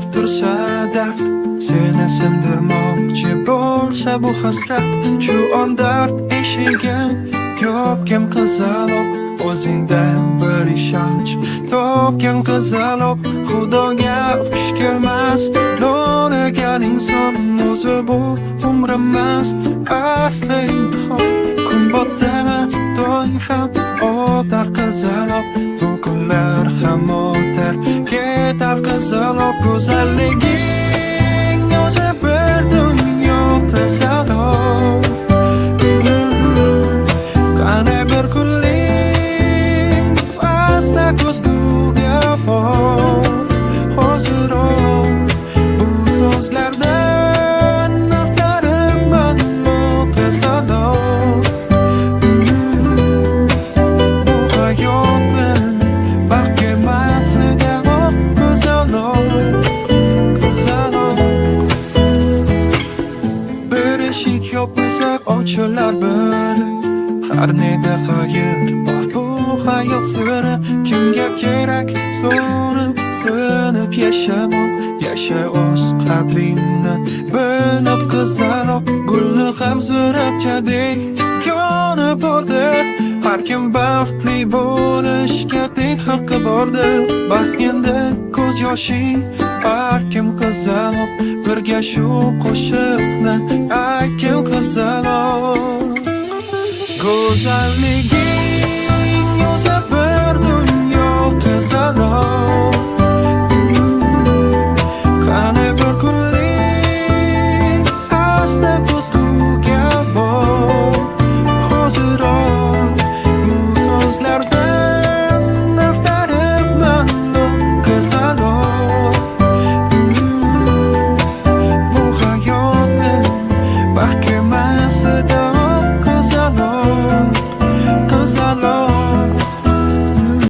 bo'lib tursa dard, seni sindirmoqchi bo'lsa bu hasrat, shu on dard eshigin yopgan qizaloq, o'zingdan bir ishonch topgan qizaloq, xudoga ish kelmas lo'ligan inson, o'zi bu umrimiz asli imtihon. Kun botdimi tong ham o'tar qizaloq, bu kunlar ham o'tar ketar qizaloq, go'zalliging o'zi bir dunyo qizaloq. Qani bir kunlik asla ko'zguga bor, hoziroq bu so'zlardan axtaribman qizaloq. Bu hayotni baxt kemasida qizaloq, qizaloq. Bir eshik yopilsa ochilar bir, har neda xayr bor bu hayot siri, kimga kerak so'nib sinib yashamoq, yasha o'z qadringni bilib qizaloq. Gulni ham zirapchadek yonib bordir, har kim baxtli bo'lishga teng haqqi bordir. Bas endi ko'z yoshing arkim qizaloq, birga shu qo'shiqni aytgin qizaloq. Go'zalliging o'zi bir dunyo qizaloq. Qani bir kunlik asta ko'zguga bor, hoziroq bu so'zlarda